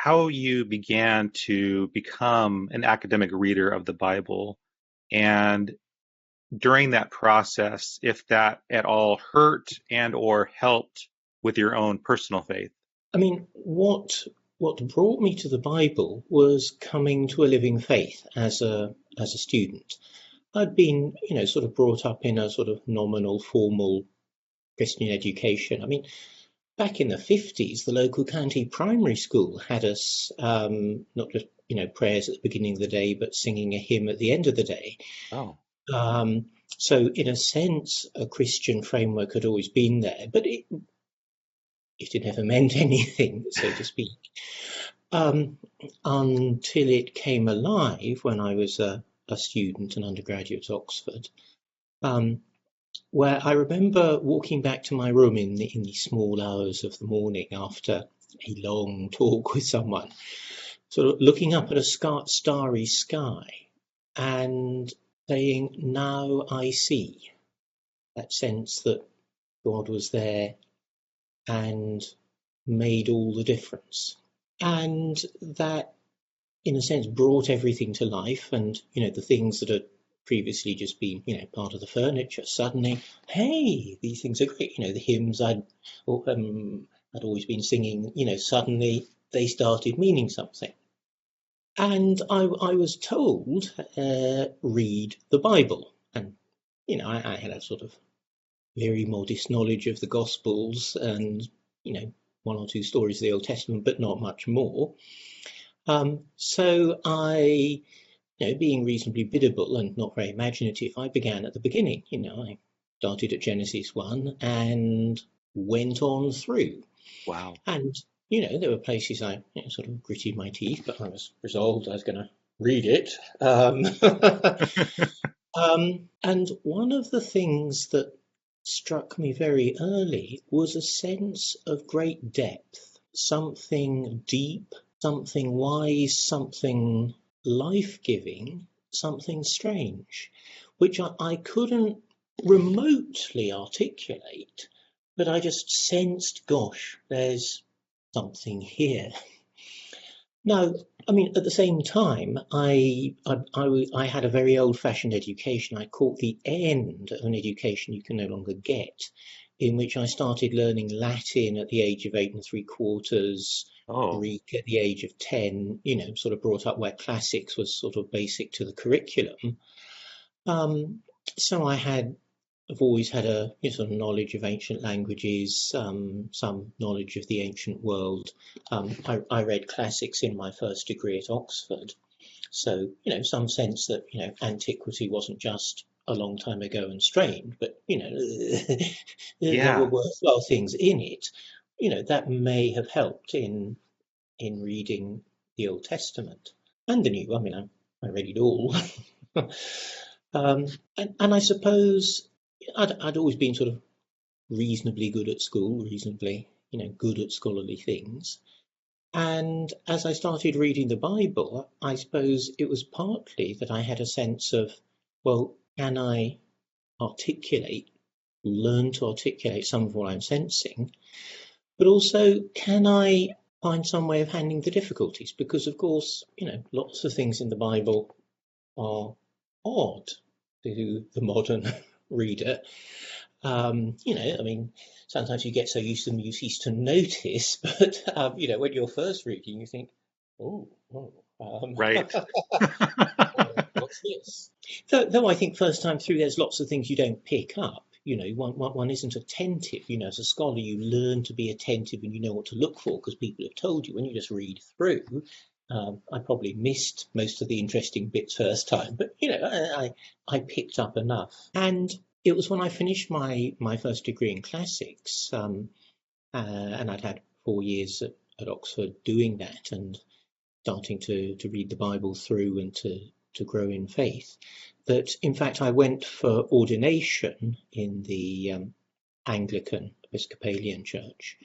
how you began to become an academic reader of the Bible, and during that process, if that at all hurt and or helped with your own personal faith. I mean, what brought me to the Bible was coming to a living faith as a student. I'd been, sort of brought up in a sort of nominal, formal Christian education. I mean, back in the 50s, the local county primary school had us not just, prayers at the beginning of the day, but singing a hymn at the end of the day. Oh. So in a sense, a Christian framework had always been there, but it never meant anything, so to speak, until it came alive when I was a student, an undergraduate at Oxford, where I remember walking back to my room in the small hours of the morning after a long talk with someone, sort of looking up at a starry sky and saying, now I see. That sense that God was there and made all the difference. And that, in a sense, brought everything to life. And, the things that had previously just been, part of the furniture, suddenly, hey, these things are great. The hymns I'd always been singing, suddenly they started meaning something. And I was told, read the Bible. And, I had a sort of very modest knowledge of the Gospels and, one or two stories of the Old Testament, but not much more. So I, being reasonably biddable and not very imaginative, I began at the beginning. I started at Genesis 1 and went on through. Wow. And there were places I sort of gritted my teeth, but I was resolved I was going to read it. And one of the things that struck me very early was a sense of great depth, something deep, something wise, something life-giving, something strange, which I couldn't remotely articulate, but I just sensed, gosh, there's something here. Now, I mean, at the same time, I had a very old-fashioned education. I caught the end of an education you can no longer get, in which I started learning Latin at the age of 8 3/4, Greek at the age of 10, sort of brought up where classics was sort of basic to the curriculum. So I've always had a sort of knowledge of ancient languages, some knowledge of the ancient world. I read classics in my first degree at Oxford. So, some sense that, antiquity wasn't just a long time ago and strange, but, there were worthwhile things in it. That may have helped in reading the Old Testament and the New. I mean, I read it all. And I suppose I'd always been sort of reasonably good at school, reasonably, good at scholarly things. And as I started reading the Bible, I suppose it was partly that I had a sense of, well, can I learn to articulate some of what I'm sensing, but also can I find some way of handling the difficulties? Because, of course, lots of things in the Bible are odd to the modern reader. I mean, sometimes you get so used to them you cease to notice, but when you're first reading, you think, right. What's this? Though I think first time through, there's lots of things you don't pick up. One isn't attentive. As a scholar, you learn to be attentive and you know what to look for because people have told you. When you just read through, I probably missed most of the interesting bits first time, but I picked up enough. And it was when I finished my first degree in classics, and I'd had 4 years at Oxford doing that and starting to read the Bible through and to grow in faith, that in fact I went for ordination in the Anglican Episcopalian Church.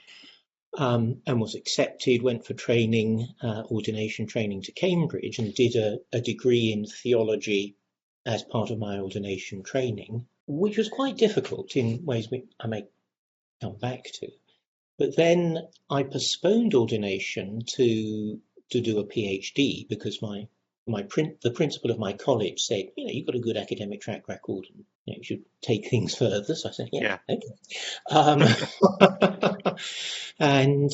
And was accepted, went for training, ordination training to Cambridge, and did a degree in theology as part of my ordination training, which was quite difficult in ways I may come back to. But then I postponed ordination to to do a PhD because the principal of my college said, you've got a good academic track record and you should take things further. So I said, yeah. Okay. And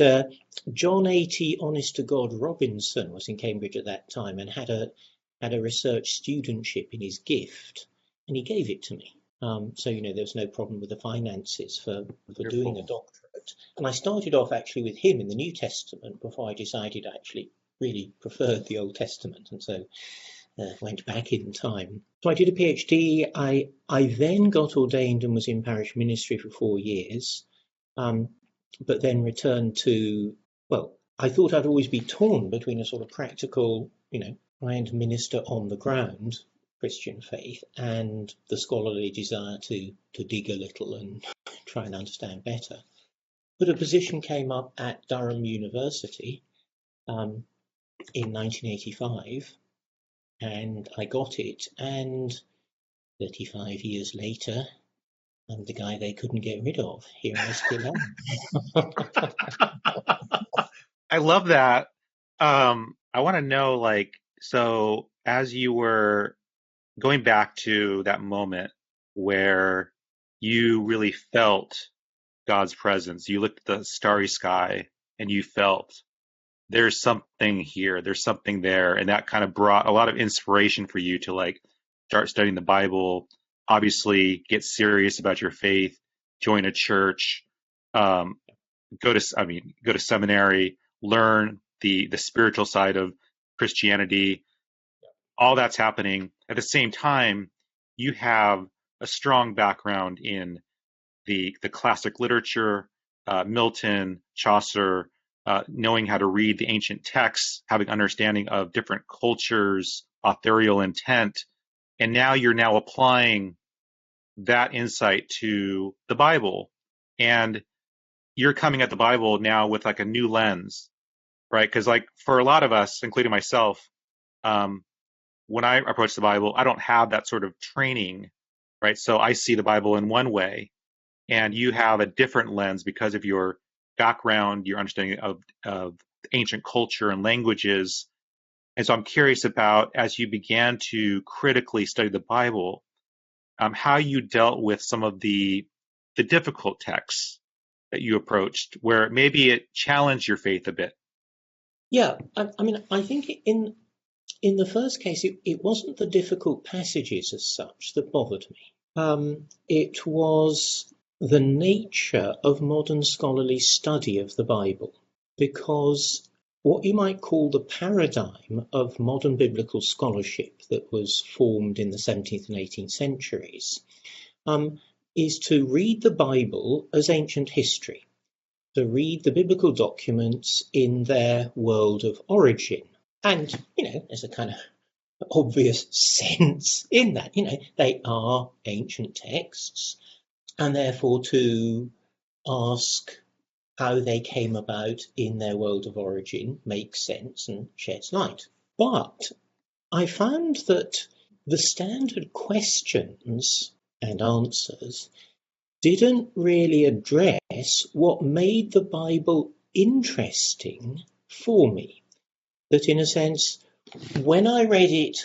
John A.T, honest to God, Robinson was in Cambridge at that time and had a research studentship in his gift, and he gave it to me. So there was no problem with the finances for doing a doctorate. And I started off actually with him in the New Testament before I decided I actually really preferred the Old Testament, and so went back in time. So I did a PhD. I then got ordained and was in parish ministry for 4 years, but then returned to, I thought I'd always be torn between a sort of practical, try and minister on the ground Christian faith and the scholarly desire to dig a little and try and understand better. But a position came up at Durham University in 1985, and I got it, and 35 years later, I'm the guy they couldn't get rid of. Here I still am. I love that. I want to know, so as you were going back to that moment where you really felt God's presence, you looked at the starry sky and you felt there's something here, there's something there, and that kind of brought a lot of inspiration for you to start studying the Bible, obviously get serious about your faith, join a church, go to seminary, learn the spiritual side of Christianity. All that's happening at the same time. You have a strong background in the classic literature, Milton, Chaucer, knowing how to read the ancient texts, having understanding of different cultures, authorial intent, and now you're applying that insight to the Bible, and you're coming at the Bible now with a new lens, right? Because for a lot of us, including myself, when I approach the Bible, I don't have that sort of training, right? So I see the Bible in one way, and you have a different lens because of your background, your understanding of ancient culture and languages. And so I'm curious about, as you began to critically study the Bible, how you dealt with some of the difficult texts that you approached, where maybe it challenged your faith a bit. Yeah, I think in the first case, it wasn't the difficult passages as such that bothered me. It was the nature of modern scholarly study of the Bible, because what you might call the paradigm of modern biblical scholarship that was formed in the 17th and 18th centuries is to read the Bible as ancient history, to read the biblical documents in their world of origin. And, there's a kind of obvious sense in that, they are ancient texts, and therefore to ask how they came about in their world of origin makes sense and sheds light. But I found that the standard questions and answers didn't really address what made the Bible interesting for me. That in a sense, when I read it,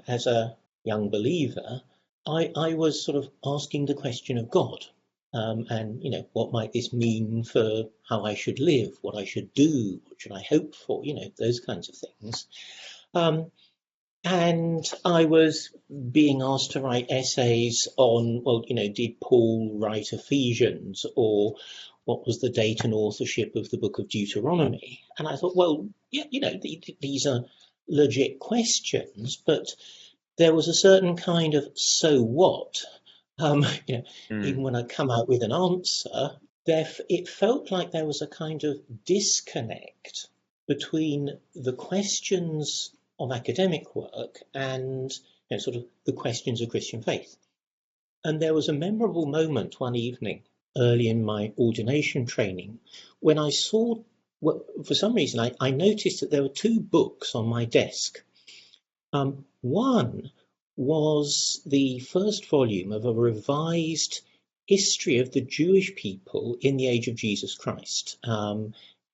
as a young believer, I was sort of asking the question of God. And, what might this mean for how I should live, what I should do, what should I hope for, those kinds of things. And I was being asked to write essays on, did Paul write Ephesians, or what was the date and authorship of the book of Deuteronomy? And I thought, well, yeah, these are legit questions, but there was a certain kind of so what. Even when I come out with an answer, it felt like there was a kind of disconnect between the questions of academic work and sort of the questions of Christian faith. And there was a memorable moment one evening early in my ordination training when I saw, for some reason, I noticed that there were 2 books on my desk. One was the first volume of a revised history of the Jewish people in the age of Jesus Christ.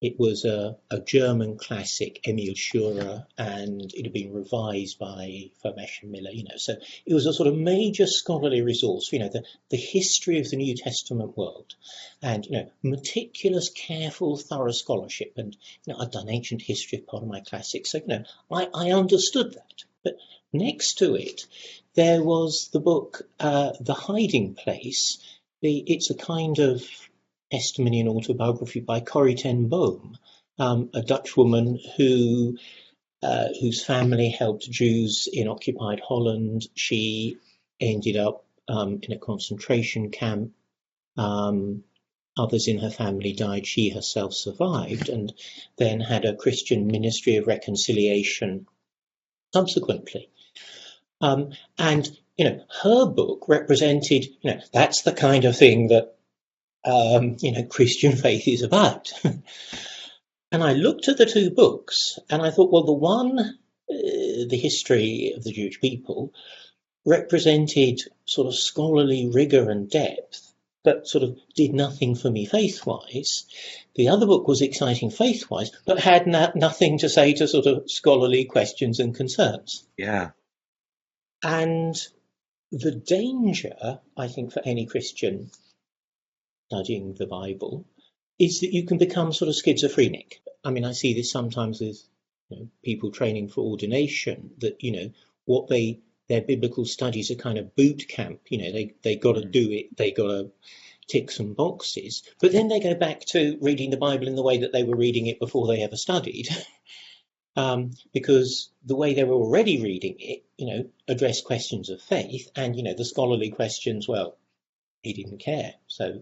It was a German classic, Emil Schurer, and it had been revised by Fomesh and Miller, So it was a sort of major scholarly resource, the history of the New Testament world, and, meticulous, careful, thorough scholarship. And, I'd done ancient history as part of my classics, so, I understood that. But next to it, there was the book, The Hiding Place. It's a kind of testimony and autobiography by Corrie ten Boom, a Dutch woman whose family helped Jews in occupied Holland. She ended up in a concentration camp. Others in her family died. She herself survived, and then had a Christian ministry of reconciliation subsequently. And her book represented, that's the kind of thing that Christian faith is about. And I looked at the two books and I thought, well, the one, the history of the Jewish people, represented sort of scholarly rigor and depth, but sort of did nothing for me faith-wise. The other book was exciting faith-wise, but had nothing to say to sort of scholarly questions and concerns. Yeah. And the danger, I think, for any Christian studying the Bible is that you can become sort of schizophrenic. I mean, I see this sometimes with people training for ordination, that what their biblical studies are kind of boot camp. They got to do it, they got to tick some boxes, but then they go back to reading the Bible in the way that they were reading it before they ever studied. Because the way they were already reading it, addressed questions of faith, and the scholarly questions, well, he didn't care. So,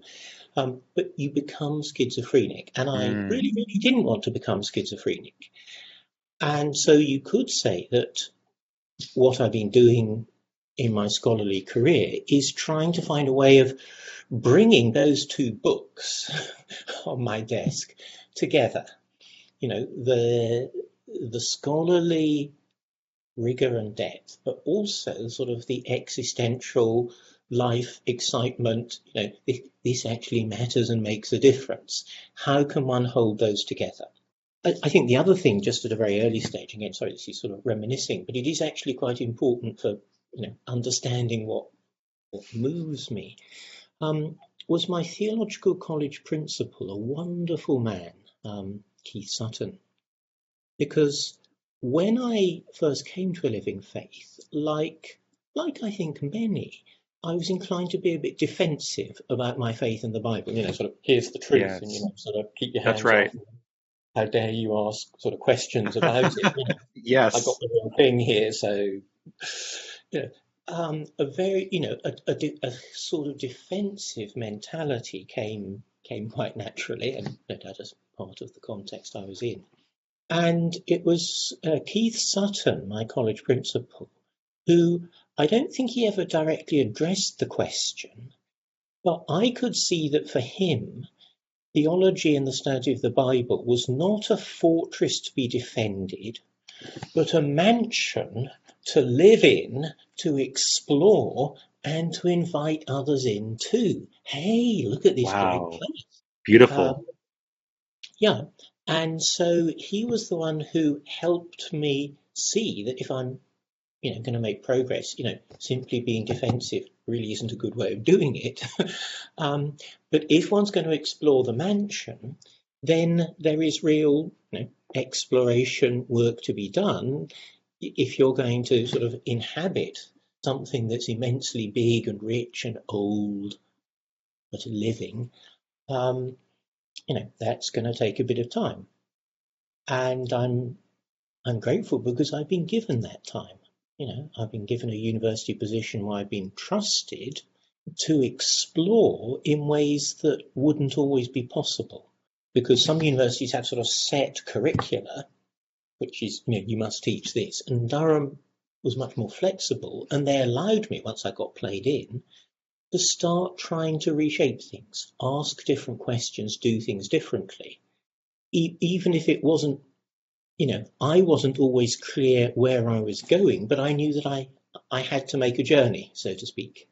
but you become schizophrenic, and I really, really didn't want to become schizophrenic. And so you could say that what I've been doing in my scholarly career is trying to find a way of bringing those two books on my desk together. The scholarly rigor and depth, but also sort of the existential life excitement, this actually matters and makes a difference. How can one hold those together? I think the other thing, just at a very early stage, again, sorry, this is sort of reminiscing, but it is actually quite important for understanding what moves me, was my theological college principal, a wonderful man, Keith Sutton. Because when I first came to a living faith, like I think many, I was inclined to be a bit defensive about my faith in the Bible. Sort of, here's the truth, Yes. and sort of keep your hands That's right. off. How dare you ask sort of questions about it? Yes. I got the wrong thing here, so a very a sort of defensive mentality came quite naturally, and no doubt as part of the context I was in. And it was Keith Sutton, my college principal, who I don't think he ever directly addressed the question, but I could see that for him, theology and the study of the Bible was not a fortress to be defended, but a mansion to live in, to explore, and to invite others in too. Hey, look at this great place. Beautiful. Yeah. And so he was the one who helped me see that if I'm, going to make progress, simply being defensive really isn't a good way of doing it. But if one's going to explore the mansion, then there is real exploration work to be done. If you're going to sort of inhabit something that's immensely big and rich and old, but living, that's going to take a bit of time. And I'm grateful because I've been given that time. I've been given a university position where I've been trusted to explore in ways that wouldn't always be possible, because some universities have sort of set curricula, which is, you must teach this. And Durham was much more flexible, and they allowed me, once I got played in, to start trying to reshape things, ask different questions, do things differently. Even if it wasn't, I wasn't always clear where I was going, but I knew that I had to make a journey, so to speak.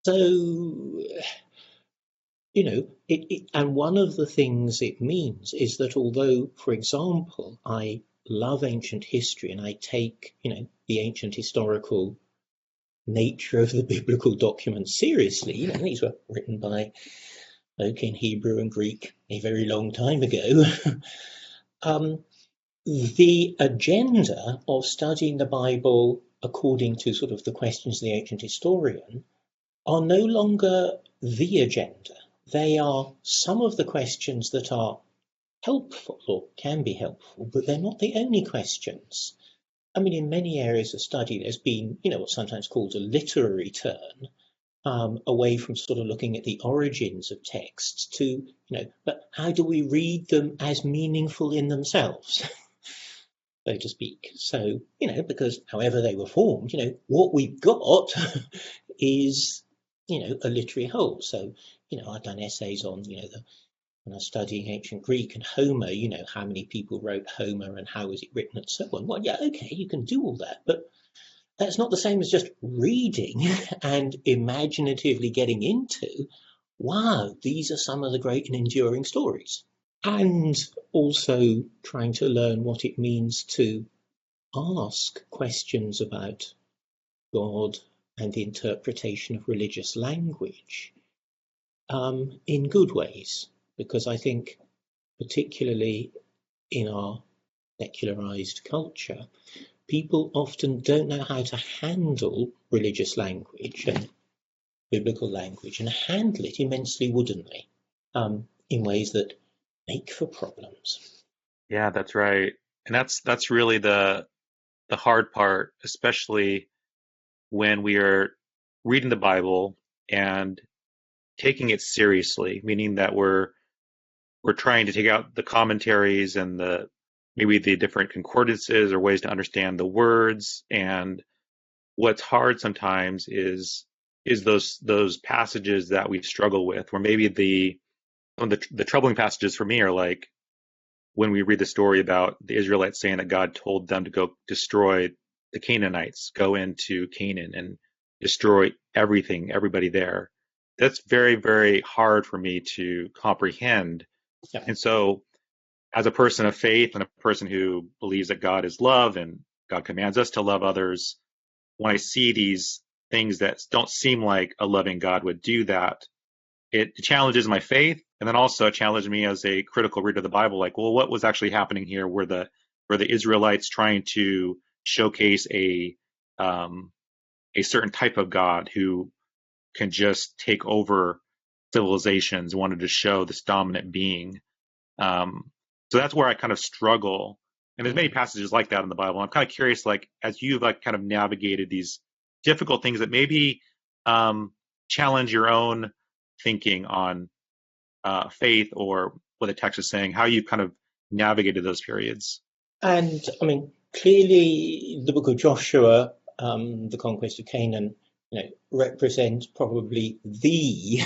So And one of the things it means is that although, for example, I love ancient history and I take, the ancient historical nature of the biblical documents seriously, these were written by folk in Hebrew and Greek a very long time ago. The agenda of studying the Bible according to sort of the questions of the ancient historian are no longer the agenda. They are some of the questions that are helpful or can be helpful, but they're not the only questions. I mean, in many areas of study, there's been, what's sometimes called a literary turn, away from sort of looking at the origins of texts to, but how do we read them as meaningful in themselves, so to speak? So, because however they were formed, what we've got is, a literary whole. So, I've done essays on, when I was studying ancient Greek and Homer, how many people wrote Homer and how was it written and so on. Well, yeah, okay, you can do all that, but that's not the same as just reading and imaginatively getting into, wow, these are some of the great and enduring stories. And also trying to learn what it means to ask questions about God and the interpretation of religious language in good ways. Because I think, particularly in our secularized culture, people often don't know how to handle religious language and biblical language and handle it immensely woodenly in ways that make for problems. Yeah, that's right. And that's really the hard part, especially when we are reading the Bible and taking it seriously, meaning that we're trying to take out the commentaries and maybe the different concordances or ways to understand the words. And what's hard sometimes is those passages that we struggle with, where maybe some of the troubling passages for me are like when we read the story about the Israelites saying that God told them to go destroy the Canaanites, go into Canaan and destroy everything, everybody there. That's very, very hard for me to comprehend. Yeah. And so, as a person of faith and a person who believes that God is love and God commands us to love others, when I see these things that don't seem like a loving God would do that, it challenges my faith, and then also challenged me as a critical reader of the Bible. Like, well, what was actually happening here? Were the Israelites trying to showcase a certain type of God who can just take over civilizations, wanted to show this dominant being? So that's where I kind of struggle. And there's many passages like that in the Bible. I'm kind of curious, like, as you've like kind of navigated these difficult things that maybe challenge your own thinking on faith or what the text is saying, how you kind of navigated those periods. And I mean, clearly the book of Joshua, the Conquest of Canaan, represents probably the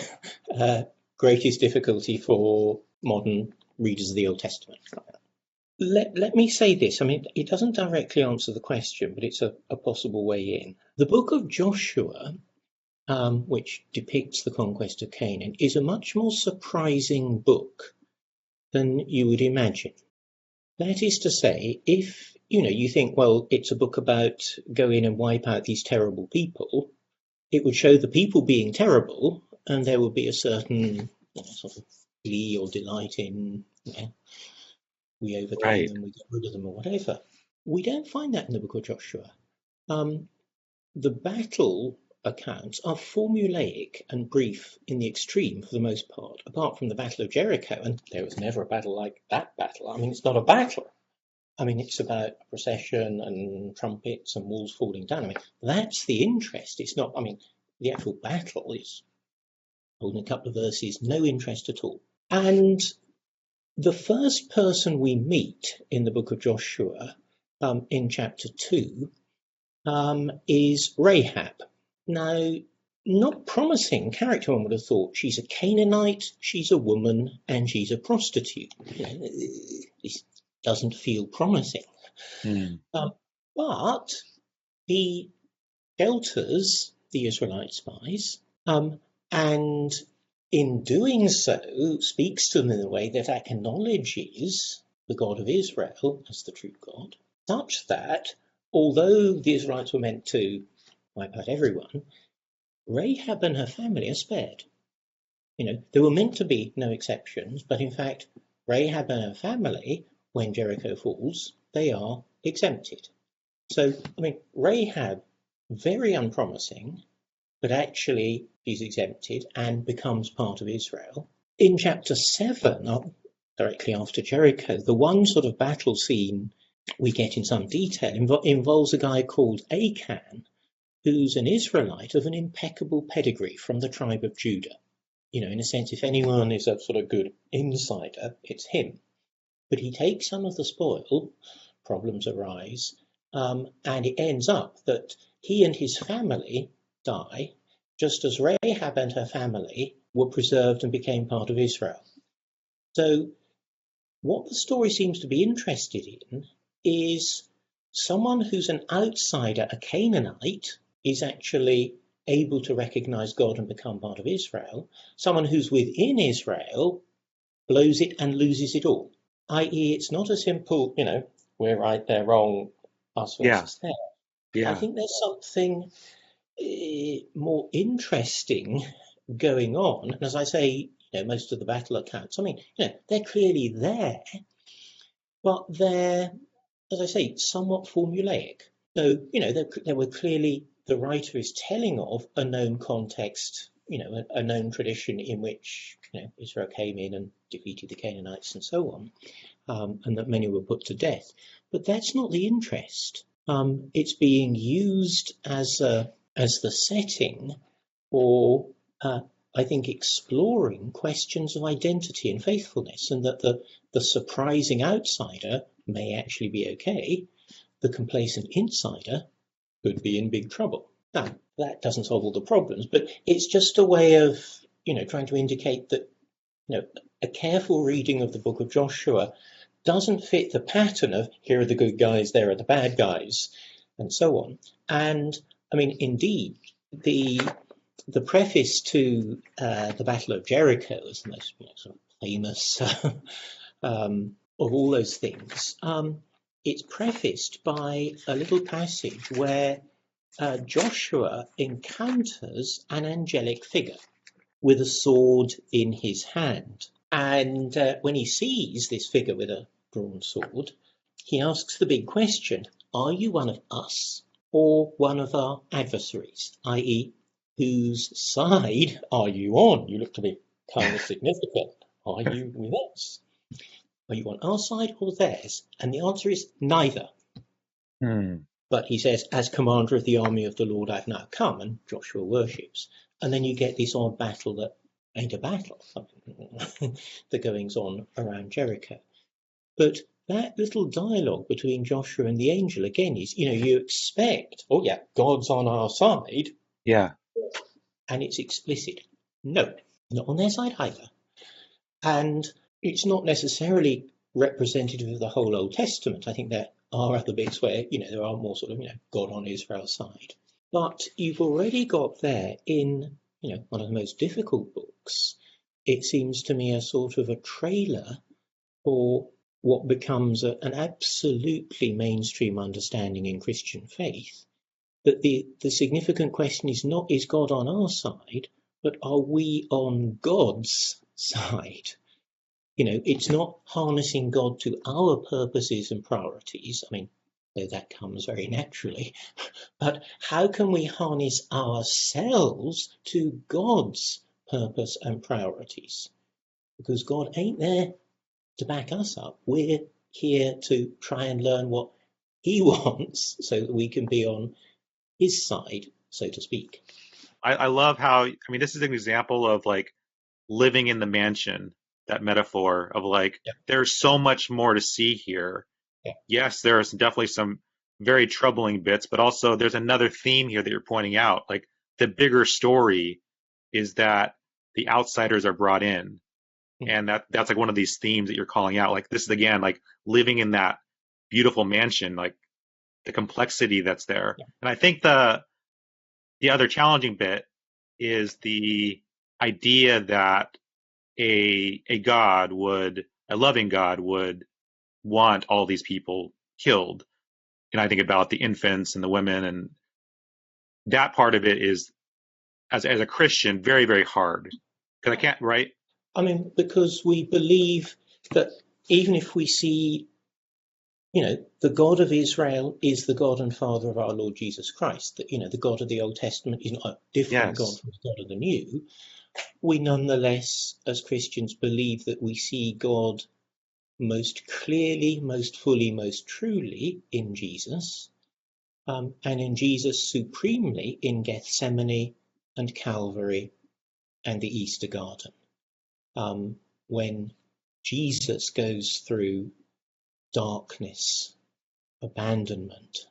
greatest difficulty for modern readers of the Old Testament. Let me say this. I mean, it doesn't directly answer the question, but it's a possible way in. The book of Joshua, which depicts the conquest of Canaan, is a much more surprising book than you would imagine. That is to say, if you think, well, it's a book about go in and wipe out these terrible people, it would show the people being terrible, and there would be a certain sort of glee or delight in, we overcame them, we got rid of them, or whatever. We don't find that in the book of Joshua. The battle accounts are formulaic and brief in the extreme for the most part, apart from the Battle of Jericho, and there was never a battle like that battle. I mean, it's not a battle. I mean, it's about a procession and trumpets and walls falling down. I mean, that's the interest. It's not, I mean, the actual battle is holding a couple of verses, no interest at all. And the first person we meet in the book of Joshua, in chapter 2, is Rahab. Now, not promising character, one would have thought. She's a Canaanite, she's a woman, and she's a prostitute. This doesn't feel promising. But he shelters the Israelite spies, and in doing so, speaks to them in a way that acknowledges the God of Israel as the true God, such that although the Israelites were meant to wipe out everyone, Rahab and her family are spared. There were meant to be no exceptions, but in fact, Rahab and her family, when Jericho falls, they are exempted. So, Rahab, very unpromising, but actually she's exempted and becomes part of Israel. In chapter 7, directly after Jericho, the one sort of battle scene we get in some detail involves a guy called Achan, who's an Israelite of an impeccable pedigree from the tribe of Judah. In a sense, if anyone is a sort of good insider, it's him. But he takes some of the spoil, problems arise, and it ends up that he and his family die, just as Rahab and her family were preserved and became part of Israel. So what the story seems to be interested in is someone who's an outsider, a Canaanite, is actually able to recognize God and become part of Israel. Someone who's within Israel blows it and loses it all. I.e., it's not a simple, we're right, they're wrong, us versus them. Yeah. I think there's something more interesting going on. And as I say, most of the battle accounts, they're clearly there, but they're, as I say, somewhat formulaic. So, there were clearly, the writer is telling of a known context, a known tradition in which, Israel came in and defeated the Canaanites and so on, and that many were put to death. But that's not the interest. It's being used as the setting for, I think, exploring questions of identity and faithfulness, and that the surprising outsider may actually be okay. The complacent insider could be in big trouble. Now, that doesn't solve all the problems, but it's just a way of, trying to indicate that, a careful reading of the book of Joshua doesn't fit the pattern of here are the good guys, there are the bad guys, and so on. And, indeed, the preface to the Battle of Jericho is the most sort of famous of all those things. It's prefaced by a little passage where Joshua encounters an angelic figure with a sword in his hand. And when he sees this figure with a drawn sword, he asks the big question, are you one of us or one of our adversaries, i.e., whose side are you on? You look to be kind of significant. Are you with us? Are you on our side or theirs? And the answer is neither. But he says, as commander of the army of the Lord, I've now come, and Joshua worships. And then you get this odd battle that ain't a battle, the goings on around Jericho. But that little dialogue between Joshua and the angel, again, is, you expect, oh yeah, God's on our side. Yeah. And it's explicit. No, not on their side either. And it's not necessarily representative of the whole Old Testament. I think there are other bits where, there are more sort of, God on Israel's side. But you've already got there in, one of the most difficult books, it seems to me a sort of a trailer for what becomes an absolutely mainstream understanding in Christian faith, that the significant question is not, is God on our side, but are we on God's side? It's not harnessing God to our purposes and priorities. Though that comes very naturally. But how can we harness ourselves to God's purpose and priorities? Because God ain't there to back us up. We're here to try and learn what he wants so that we can be on his side, so to speak. I love how, this is an example of like living in the mansion, that metaphor of like, there's so much more to see here. Yeah. Yes, there's definitely some very troubling bits, but also there's another theme here that you're pointing out. Like the bigger story is that the outsiders are brought in. And that's like one of these themes that you're calling out. Like this is again, like living in that beautiful mansion, like the complexity that's there. Yeah. And I think the other challenging bit is the idea that a loving God would want all these people killed. And I think about the infants and the women, and that part of it is, as a Christian, very, very hard, because I can't, right? I mean, because we believe that even if we see, the God of Israel is the God and Father of our Lord Jesus Christ, that, the God of the Old Testament is not a different God Yes. from the God of the New, we nonetheless, as Christians, believe that we see God most clearly, most fully, most truly in Jesus, and in Jesus supremely in Gethsemane and Calvary and the Easter Garden. When Jesus goes through darkness, abandonment,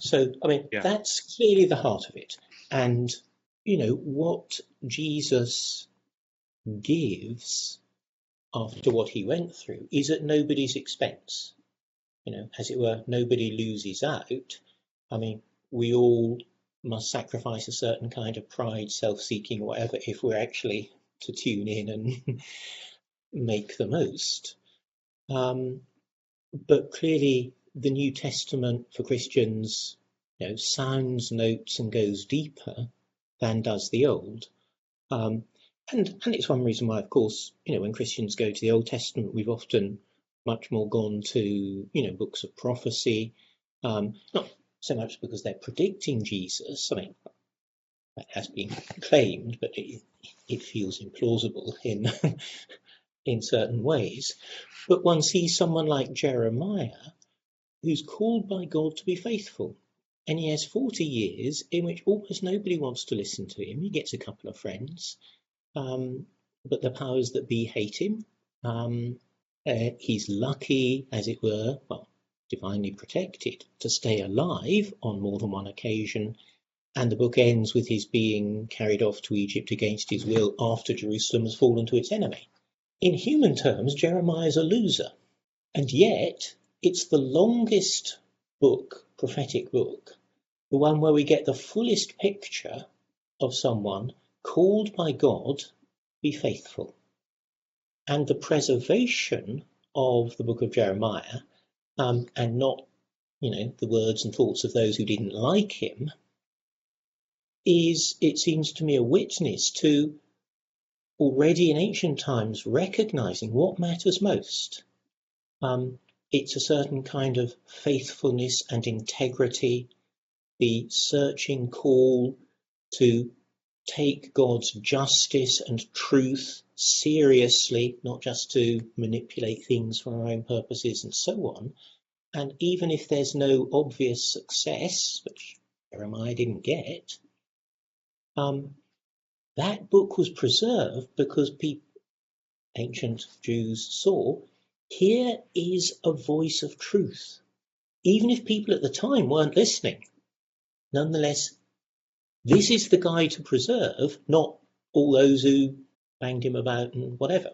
so I mean, Yeah. that's clearly the heart of it. And what Jesus gives after what he went through is at nobody's expense. As it were, nobody loses out. I mean, we all must sacrifice a certain kind of pride, self-seeking, whatever, if we're actually to tune in and make the most. But clearly, the New Testament for Christians, sounds notes and goes deeper than does the Old. And it's one reason why, of course, when Christians go to the Old Testament, we've often much more gone to, books of prophecy, not so much because they're predicting Jesus. I mean, that has been claimed, but it feels implausible in certain ways. But one sees someone like Jeremiah, who's called by God to be faithful. And he has 40 years in which almost nobody wants to listen to him. He gets a couple of friends. But the powers that be hate him. He's lucky, as it were, well, divinely protected, to stay alive on more than one occasion. And the book ends with his being carried off to Egypt against his will after Jerusalem has fallen to its enemy. In human terms, Jeremiah is a loser. And yet, it's the longest book, prophetic book, the one where we get the fullest picture of someone called by God, be faithful. And the preservation of the book of Jeremiah, and not, the words and thoughts of those who didn't like him, is, it seems to me, a witness to already in ancient times recognizing what matters most. It's a certain kind of faithfulness and integrity, the searching call to take God's justice and truth seriously, not just to manipulate things for our own purposes and so on. And even if there's no obvious success, which Jeremiah didn't get, that book was preserved because ancient Jews saw, here is a voice of truth. Even if people at the time weren't listening, nonetheless, this is the guy to preserve, not all those who banged him about and whatever.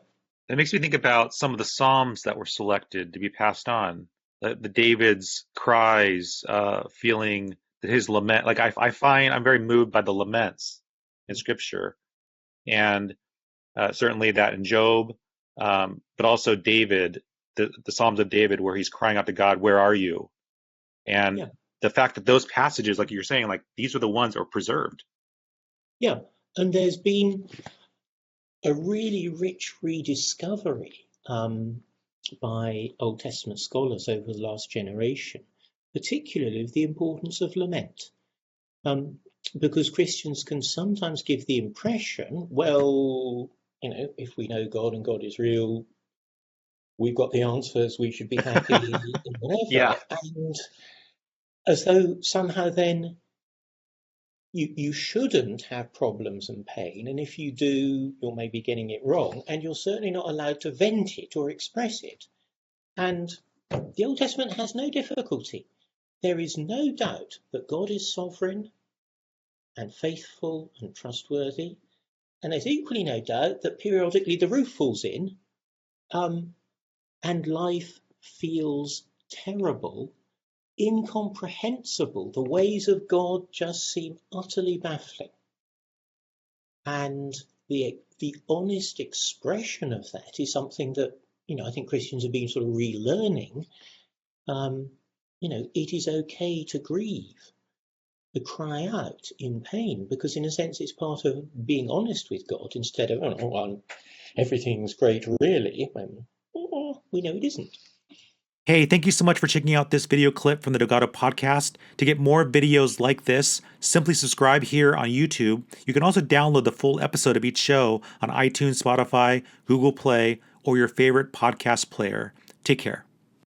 That makes me think about some of the Psalms that were selected to be passed on. The David's cries, feeling that his lament, like I find I'm very moved by the laments in Scripture, and certainly that in Job, but also David, the Psalms of David, where he's crying out to God, "Where are you?" And Yeah. the fact that those passages, like you're saying, like these are the ones that were preserved. Yeah, and there's been a really rich rediscovery by Old Testament scholars over the last generation, particularly of the importance of lament. Because Christians can sometimes give the impression, well, if we know God and God is real, we've got the answers, we should be happy, and Yeah. whatever. And as though somehow then you shouldn't have problems and pain, and if you do, you're maybe getting it wrong, and you're certainly not allowed to vent it or express it. And the Old Testament has no difficulty. There is no doubt that God is sovereign and faithful and trustworthy, and there's equally no doubt that periodically the roof falls in, and life feels terrible, incomprehensible. The ways of God just seem utterly baffling. And the honest expression of that is something that, I think Christians have been sort of relearning. It is okay to grieve, to cry out in pain, because in a sense it's part of being honest with God instead of, everything's great really, when we know it isn't. Hey, thank you so much for checking out this video clip from the Dogado podcast. To get more videos like this, simply subscribe here on YouTube. You can also download the full episode of each show on iTunes, Spotify, Google Play, or your favorite podcast player. Take care.